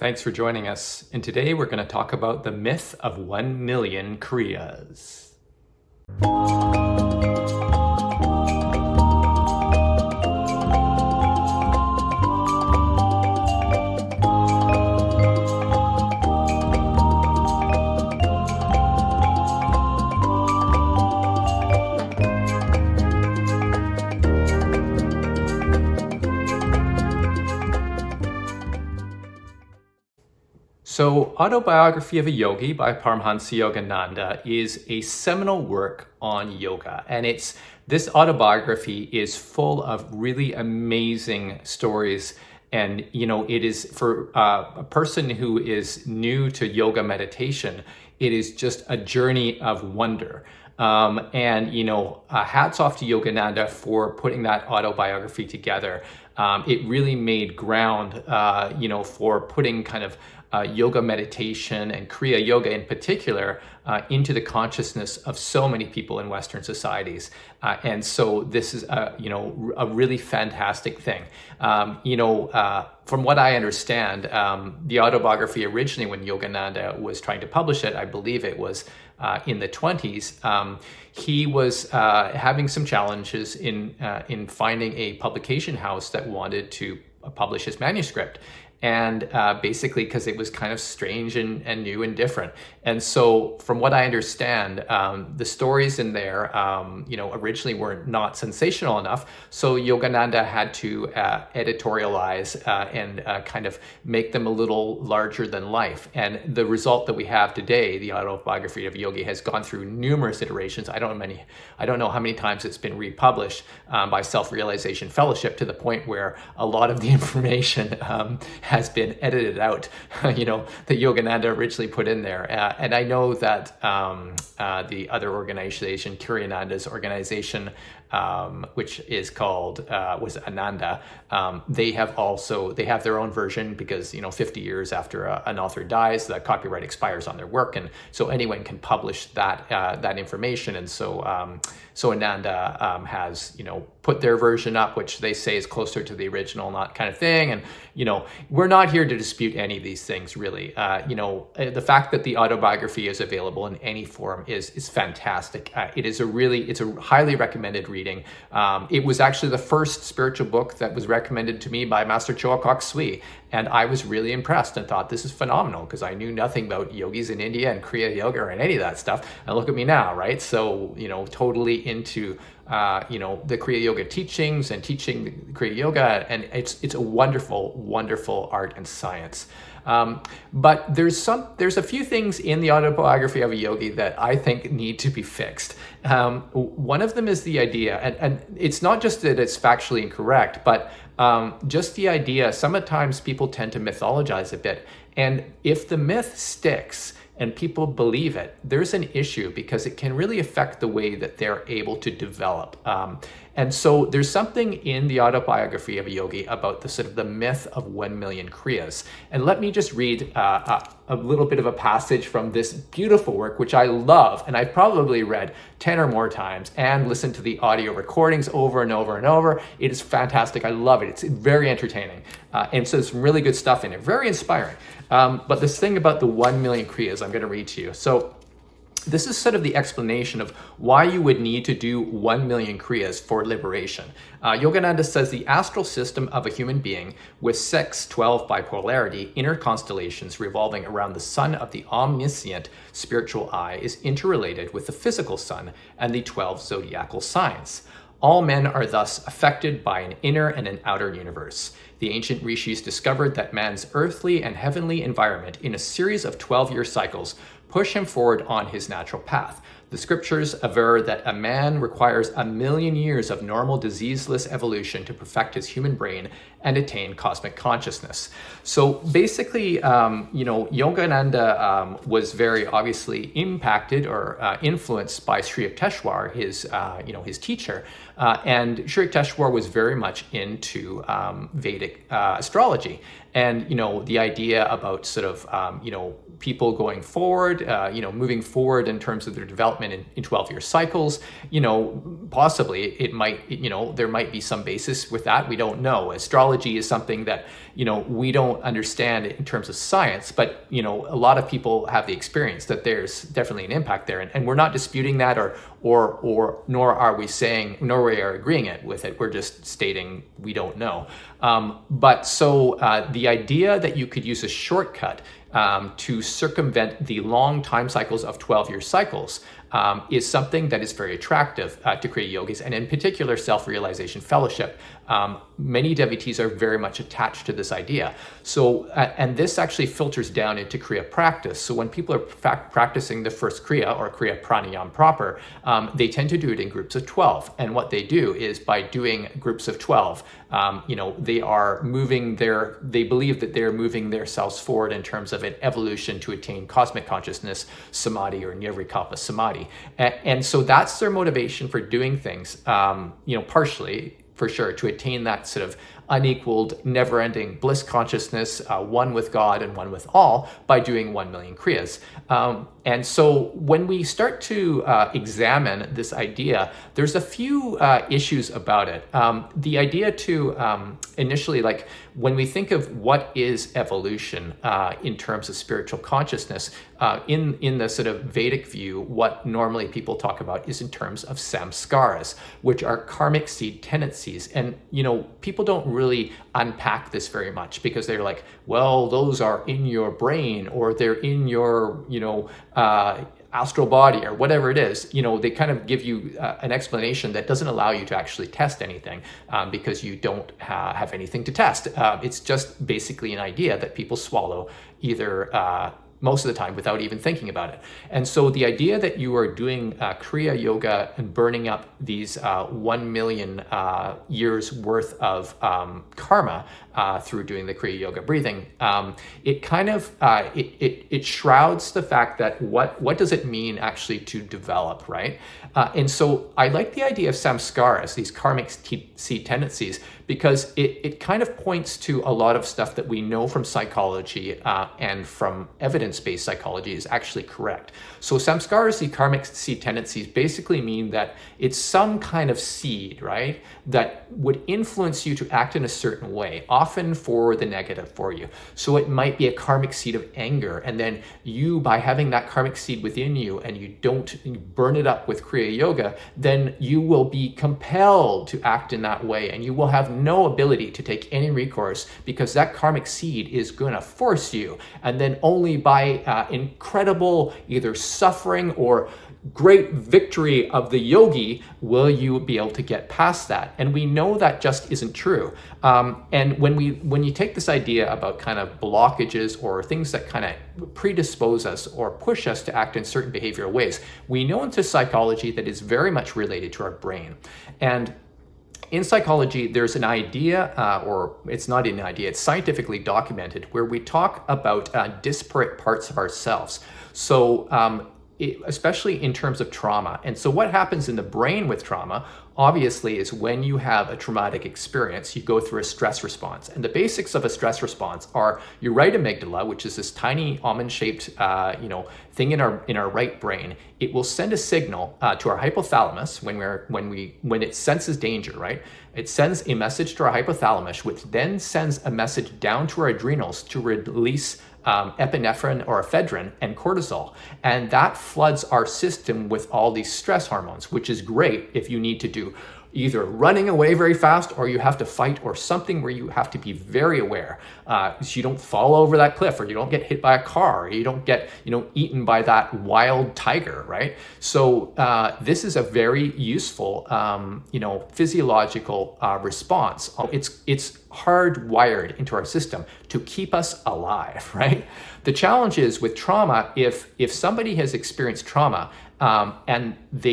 Thanks for joining us. And today we're going to talk about the myth of 1 million Kriyas. So, Autobiography of a Yogi by Paramahansa Yogananda is a seminal work on yoga. And this autobiography is full of really amazing stories. And, it is for a person who is new to yoga meditation, it is just a journey of wonder. Hats off to Yogananda for putting that autobiography together. It really made ground, for putting kind of yoga meditation and Kriya Yoga in particular into the consciousness of so many people in Western societies. And so this is, a really fantastic thing. From what I understand, the autobiography originally, when Yogananda was trying to publish it, I believe it was in the 20s, he was having some challenges in finding a publication house that wanted to publish his manuscript. And basically because it was kind of strange and new and different. And so from what I understand, the stories in there, originally were not sensational enough. So Yogananda had to editorialize and kind of make them a little larger than life. And the result that we have today, the Autobiography of a Yogi, has gone through numerous iterations. I don't know how many times it's been republished by Self-Realization Fellowship, to the point where a lot of the information has been edited out, that Yogananda originally put in there. And I know that the other organization, Yogananda's organization, which is called, was Ananda, they have their own version because, 50 years after an author dies, the copyright expires on their work. And so anyone can publish that information. And so Ananda has, put their version up, which they say is closer to the original, not kind of thing. And, we're not here to dispute any of these things, really. The fact that the autobiography is available in any form is fantastic. It's a highly recommended reading. It was actually the first spiritual book that was recommended to me by Master Choa Kok Sui. And I was really impressed and thought, this is phenomenal, because I knew nothing about yogis in India and Kriya Yoga and any of that stuff. And look at me now, right? So, totally into the Kriya Yoga teachings and teaching Kriya Yoga, and it's a wonderful, wonderful art and science. But there's a few things in the Autobiography of a Yogi that I think need to be fixed. One of them is the idea, and it's not just that it's factually incorrect, but just the idea. Sometimes people tend to mythologize a bit, and if the myth sticks and people believe it, there's an issue, because it can really affect the way that they're able to develop. And so there's something in the Autobiography of a Yogi about the myth of 1 million Kriyas. And let me just read a little bit of a passage from this beautiful work, which I love, and I've probably read 10 or more times and listened to the audio recordings over and over and over. It is fantastic. I love it. It's very entertaining. And so there's some really good stuff in it. Very inspiring. But this thing about the 1 million Kriyas, I'm going to read to you. So this is sort of the explanation of why you would need to do 1 million Kriyas for liberation. Yogananda says the astral system of a human being with 6-12 bipolarity, inner constellations revolving around the sun of the omniscient spiritual eye, is interrelated with the physical sun and the 12 zodiacal signs. All men are thus affected by an inner and an outer universe. The ancient rishis discovered that man's earthly and heavenly environment in a series of 12-year cycles push him forward on his natural path. The scriptures aver that a man requires 1 million years of normal diseaseless evolution to perfect his human brain and attain cosmic consciousness. So basically, Yogananda was very obviously impacted or influenced by Sri Yukteswar, his teacher. And Sri Yukteswar was very much into Vedic astrology. And, the idea about people going forward, moving forward in terms of their development development in 12-year cycles. Possibly it might, there might be some basis with that. We don't know. Astrology is something that, we don't understand in terms of science, but, a lot of people have the experience that there's definitely an impact there. And we're not disputing that nor are we saying, nor we are agreeing with it. We're just stating we don't know. But so the idea that you could use a shortcut to circumvent the long time cycles of 12-year cycles is something that is very attractive to Kriya yogis, and in particular Self-Realization Fellowship. Many devotees are very much attached to this idea. So, and this actually filters down into Kriya practice. So when people are practicing the first Kriya or Kriya pranayam proper, they tend to do it in groups of 12. And what they do is by doing groups of 12, they believe that they're moving themselves forward in terms of an evolution to attain cosmic consciousness, samadhi, or nirvikalpa samadhi. And so that's their motivation for doing things, partially, for sure, to attain that sort of unequaled, never-ending bliss consciousness, one with God and one with all, by doing 1 million Kriyas. And so when we start to examine this idea, there's a few issues about it. The idea to initially, like when we think of what is evolution in terms of spiritual consciousness, in the sort of Vedic view, what normally people talk about is in terms of samskaras, which are karmic seed tendencies. And, people don't really unpack this very much because they're like, well, those are in your brain or they're in your, astral body or whatever it is. They kind of give you an explanation that doesn't allow you to actually test anything because you don't have anything to test. It's just basically an idea that people swallow either most of the time without even thinking about it. And so the idea that you are doing Kriya Yoga and burning up these 1 million years worth of karma through doing the Kriya Yoga breathing, it kind of, it shrouds the fact that what does it mean actually to develop, right? And so I like the idea of samskaras, these karmic seed tendencies, because it kind of points to a lot of stuff that we know from psychology and from evidence-based psychology is actually correct. So samskaras, the karmic seed tendencies, basically mean that it's some kind of seed, right, that would influence you to act in a certain way, often for the negative for you. So it might be a karmic seed of anger, and then you, by having that karmic seed within you and you burn it up with Kriya Yoga, then you will be compelled to act in that way, and you will have no ability to take any recourse because that karmic seed is going to force you. And then only by incredible either suffering or great victory of the yogi will you be able to get past that. And we know that just isn't true. And when you take this idea about kind of blockages or things that kind of predispose us or push us to act in certain behavioral ways, we know into psychology that is very much related to our brain. And in psychology, there's an idea, or it's not an idea, it's scientifically documented, where we talk about disparate parts of ourselves. So especially in terms of trauma. And so what happens in the brain with trauma, obviously, is when you have a traumatic experience, you go through a stress response. And the basics of a stress response are your right amygdala, which is this tiny almond-shaped thing in our right brain. It will send a signal to our hypothalamus when it senses danger, right? It sends a message to our hypothalamus, which then sends a message down to our adrenals to release epinephrine or ephedrine and cortisol. And that floods our system with all these stress hormones, which is great if you need to do either running away very fast or you have to fight or something where you have to be very aware so you don't fall over that cliff or you don't get hit by a car or you don't get eaten by that wild tiger, right? So this is a very useful physiological response. It's hardwired into our system to keep us alive, right? The challenge is with trauma, if somebody has experienced trauma and they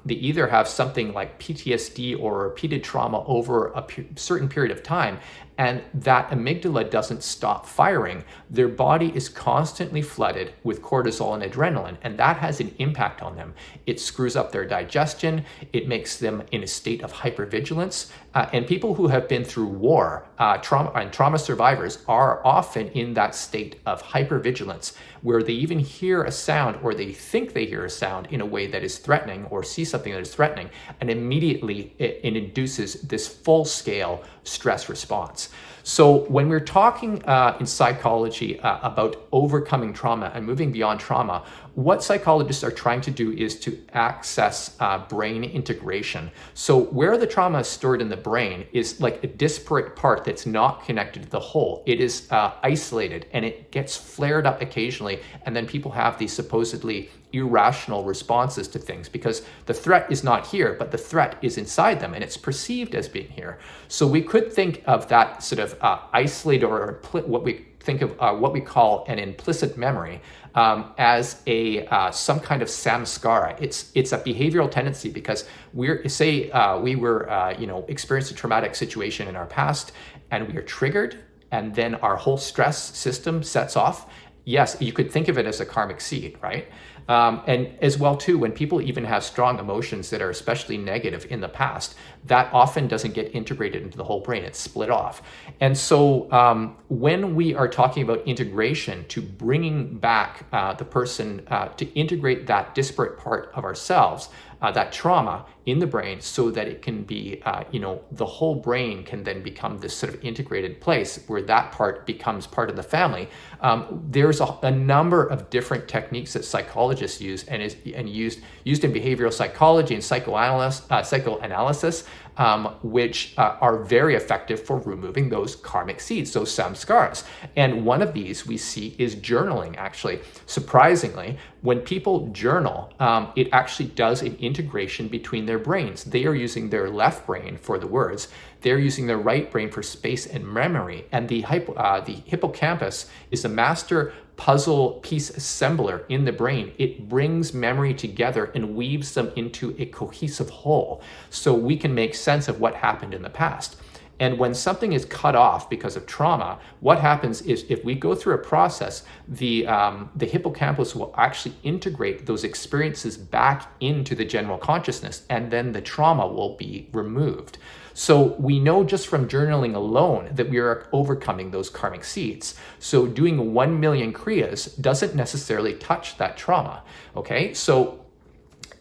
either have something like PTSD or repeated trauma over a certain period of time, and that amygdala doesn't stop firing, their body is constantly flooded with cortisol and adrenaline, and that has an impact on them. It screws up their digestion, it makes them in a state of hypervigilance, and people who have been through war, trauma survivors are often in that state of hypervigilance, where they even hear a sound or they think they hear a sound in a way that is threatening or see something that is threatening, and immediately it induces this full-scale stress response. So when we're talking in psychology about overcoming trauma and moving beyond trauma, what psychologists are trying to do is to access brain integration. So where the trauma is stored in the brain is like a disparate part that's not connected to the whole. It is isolated, and it gets flared up occasionally, and then people have these supposedly irrational responses to things because the threat is not here, but the threat is inside them, and it's perceived as being here. So we could think of that sort of isolated, or what we think of what we call an implicit memory, as a some kind of samskara. It's a behavioral tendency because we were experienced a traumatic situation in our past, and we are triggered, and then our whole stress system sets off. Yes, you could think of it as a karmic seed, right? And as well too, when people even have strong emotions that are especially negative in the past, that often doesn't get integrated into the whole brain. It's split off. And so when we are talking about integration, to bringing back the person to integrate that disparate part of ourselves, that trauma in the brain, so that it can be, the whole brain can then become this sort of integrated place where that part becomes part of the family. There's a number of different techniques that psychologists use and used in behavioral psychology and psychoanalysis, which are very effective for removing those karmic seeds, those samskaras. And one of these we see is journaling, actually. Surprisingly, when people journal, it actually does an integration between their brains. They are using their left brain for the words. They're using their right brain for space and memory. And the hippocampus is a master puzzle piece assembler in the brain. It brings memory together and weaves them into a cohesive whole, so we can make sense of what happened in the past. And when something is cut off because of trauma, what happens is, if we go through a process, the hippocampus will actually integrate those experiences back into the general consciousness, and then the trauma will be removed. So we know just from journaling alone that we are overcoming those karmic seeds. So doing 1 million Kriyas doesn't necessarily touch that trauma, okay? So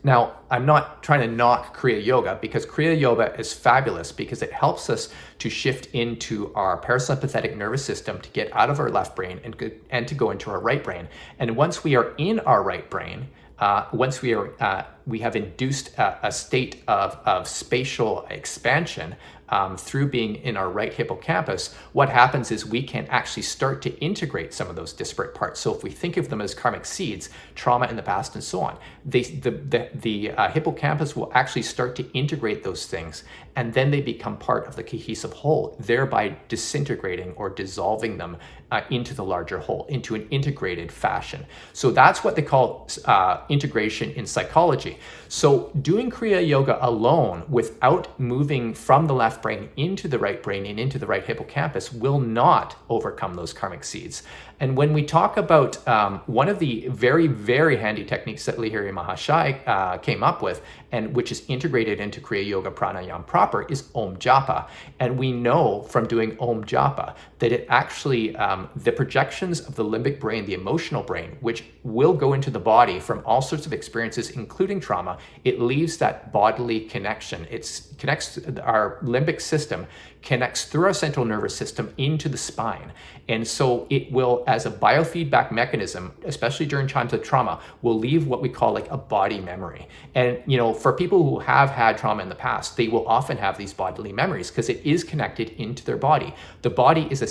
now, I'm not trying to knock Kriya Yoga, because Kriya Yoga is fabulous because it helps us to shift into our parasympathetic nervous system, to get out of our left brain and to go into our right brain. And once we are in our right brain, once we have induced a state of spatial expansion through being in our right hippocampus, what happens is we can actually start to integrate some of those disparate parts. So if we think of them as karmic seeds, trauma in the past and so on, the hippocampus will actually start to integrate those things, and then they become part of the cohesive whole, thereby disintegrating or dissolving them into the larger whole, into an integrated fashion. So that's what they call integration in psychology. So doing Kriya Yoga alone without moving from the left brain into the right brain and into the right hippocampus will not overcome those karmic seeds. And when we talk about one of the very, very handy techniques that Lahiri Mahashai came up with, and which is integrated into Kriya Yoga Pranayama proper, is Om Japa. And we know from doing Om Japa that it actually, the projections of the limbic brain, the emotional brain, which will go into the body from all sorts of experiences, including trauma, it leaves that bodily connection. It connects, our limbic system connects through our central nervous system into the spine. And so it will, as a biofeedback mechanism, especially during times of trauma, will leave what we call like a body memory. And, for people who have had trauma in the past, they will often have these bodily memories because it is connected into their body. The body is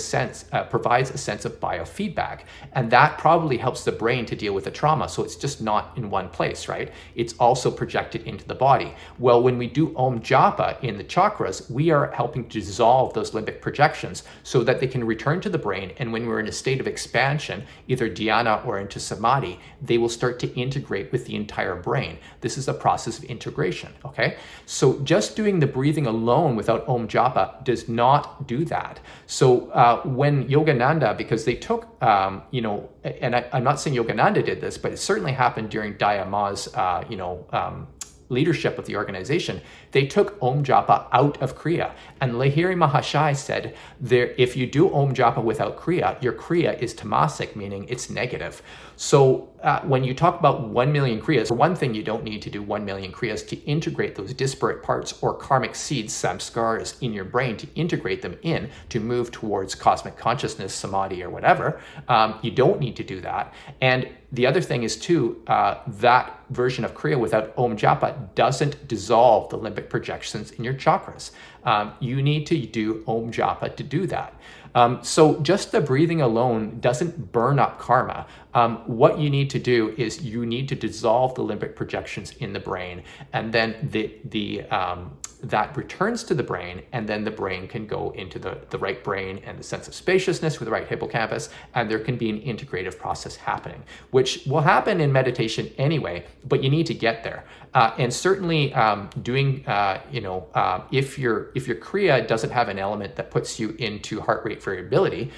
provides a sense of biofeedback, and that probably helps the brain to deal with the trauma. So it's just not in one place, right? It's also projected into the body. Well, when we do Om Japa in the chakras, we are helping to dissolve dissolve those limbic projections so that they can return to the brain. And when we're in a state of expansion, either dhyana or into samadhi, they will start to integrate with the entire brain. This is a process of integration, okay? So just doing the breathing alone without Om Japa does not do that. So when Yogananda, because they took, and I'm not saying Yogananda did this, but it certainly happened during Dayama's, leadership of the organization, they took Om Japa out of Kriya. And Lahiri Mahashai said, if you do Om Japa without Kriya, your Kriya is tamasic, meaning it's negative. So when you talk about 1 million Kriyas, for one thing, you don't need to do 1 million Kriyas to integrate those disparate parts or karmic seeds, samskaras, in your brain, to integrate them in, to move towards cosmic consciousness, samadhi, or whatever. You don't need to do that. And the other thing is too, that version of Kriya without Om Japa doesn't dissolve the limbic projections in your chakras. You need to do Om Japa to do that. So just the breathing alone doesn't burn up karma. What you need to do is you need to dissolve the limbic projections in the brain, and then that returns to the brain, and then the brain can go into the right brain and the sense of spaciousness with the right hippocampus, and there can be an integrative process happening, which will happen in meditation anyway, but you need to get there. And certainly if your Kriya doesn't have an element that puts you into heart rate variability,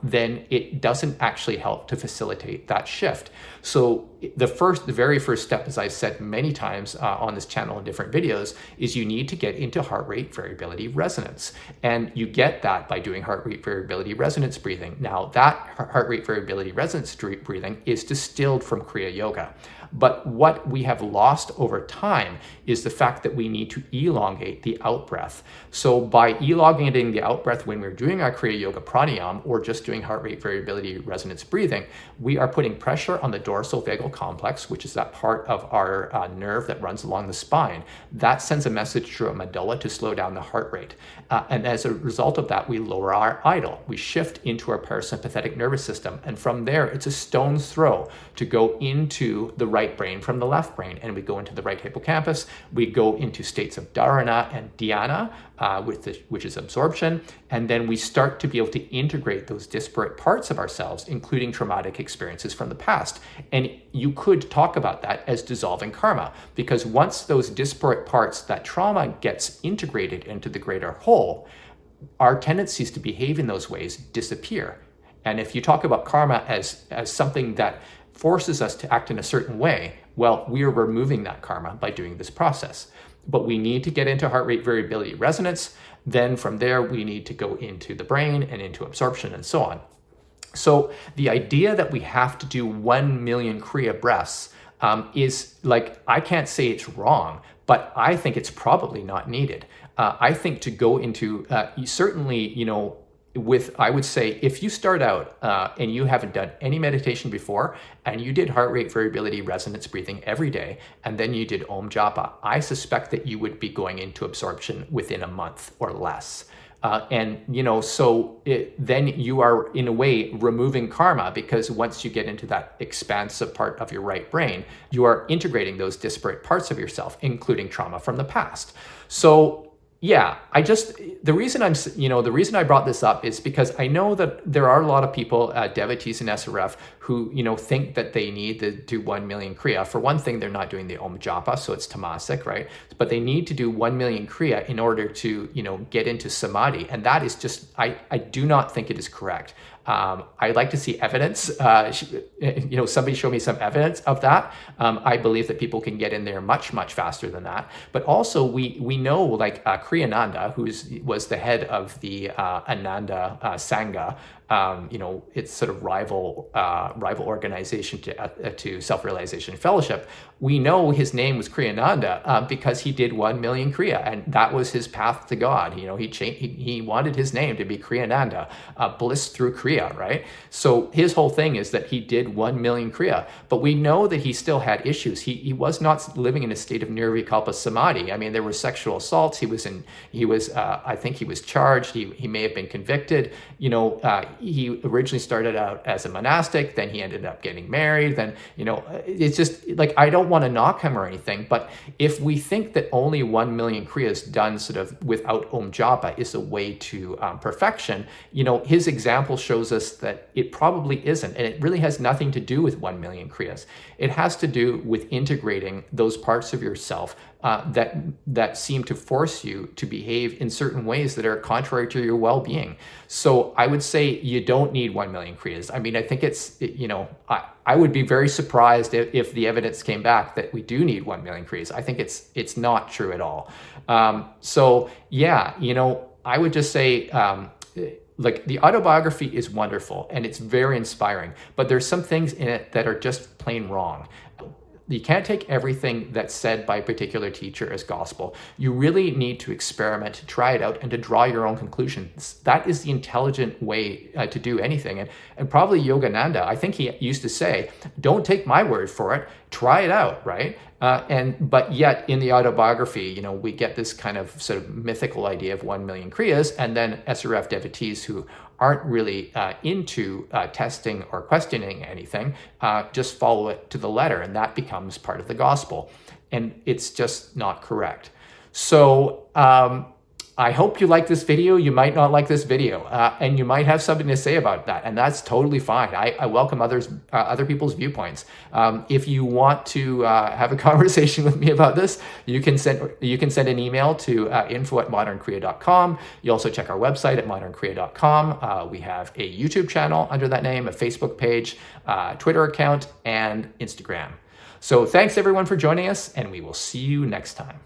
then it doesn't actually help to facilitate that shift. So the very first step, as I've said many times on this channel in different videos, is you need to get into heart rate variability resonance. And you get that by doing heart rate variability resonance breathing. Now, that heart rate variability resonance breathing is distilled from Kriya Yoga. But what we have lost over time is the fact that we need to elongate the out-breath. So by elongating the out-breath when we're doing our Kriya Yoga pranayama or just doing heart rate variability resonance breathing, we are putting pressure on the dorsal vagal complex, which is that part of our nerve that runs along the spine. That sends a message to our medulla to slow down the heart rate. And as a result of that, we lower our idle. We shift into our parasympathetic nervous system. And from there, it's a stone's throw to go into the right brain from the left brain. And we go into the right hippocampus. We go into states of dharana and dhyana, which is absorption. And then we start to be able to integrate those disparate parts of ourselves, including traumatic experiences from the past. And you could talk about that as dissolving karma, because once those disparate parts, that trauma gets integrated into the greater whole, our tendencies to behave in those ways disappear. And if you talk about karma as something that forces us to act in a certain way, well, we are removing that karma by doing this process. But we need to get into heart rate variability resonance. Then from there, we need to go into the brain and into absorption and so on. So the idea that we have to do 1 million Kriya breaths is like, I can't say it's wrong, but I think it's probably not needed. I think to go into, certainly, I would say if you start out and you haven't done any meditation before and you did heart rate variability resonance breathing every day and then you did Om Japa, I suspect that you would be going into absorption within a month or less. Then you are in a way removing karma, because once you get into that expansive part of your right brain, you are integrating those disparate parts of yourself, including trauma from the past. So yeah, the reason I brought this up is because I know that there are a lot of people, devotees in SRF, who, think that they need to do 1 million Kriya. For one thing, they're not doing the Om Japa, so it's tamasic, right? But they need to do 1 million Kriya in order to, get into samadhi. And that is just, I do not think it is correct. I'd like to see evidence, somebody show me some evidence of that. I believe that people can get in there much, much faster than that. But also we know, like Kriyananda, who was the head of the Ananda Sangha, it's sort of rival organization to Self-Realization Fellowship. We know his name was Kriyananda because he did 1 million Kriya, and that was his path to God. He wanted his name to be Kriyananda, bliss through Kriya, right? So his whole thing is that he did 1 million Kriya, but we know that he still had issues. He was not living in a state of nirvikalpa samadhi. I mean, there were sexual assaults. I think he was charged. He may have been convicted. he originally started out as a monastic, then he ended up getting married, then, it's just like, I don't want to knock him or anything, but if we think that only 1 million Kriyas done sort of without Om Japa is a way to perfection, his example shows us that it probably isn't, and it really has nothing to do with 1 million Kriyas. It has to do with integrating those parts of yourself that seem to force you to behave in certain ways that are contrary to your well-being. So I would say you don't need 1 million Kriyas. I mean, I think I would be very surprised if the evidence came back that we do need 1 million Kriyas. I think it's not true at all. So yeah, I would just say, like, the autobiography is wonderful and it's very inspiring, but there's some things in it that are just plain wrong. You can't take everything that's said by a particular teacher as gospel. You really need to experiment, to try it out, and to draw your own conclusions. That is the intelligent way to do anything. And probably Yogananda, I think he used to say, don't take my word for it, try it out, right? But yet in the autobiography, we get this kind of sort of mythical idea of 1 million Kriyas, and then SRF devotees who aren't really into testing or questioning anything, just follow it to the letter, and that becomes part of the gospel. And it's just not correct. So I hope you like this video. You might not like this video, and you might have something to say about that, and that's totally fine. I welcome other people's viewpoints. If you want to have a conversation with me about this, you can send an email to info@modernkriya.com. You also check our website at modernkriya.com. We have a YouTube channel under that name, a Facebook page, Twitter account, and Instagram. So thanks everyone for joining us, and we will see you next time.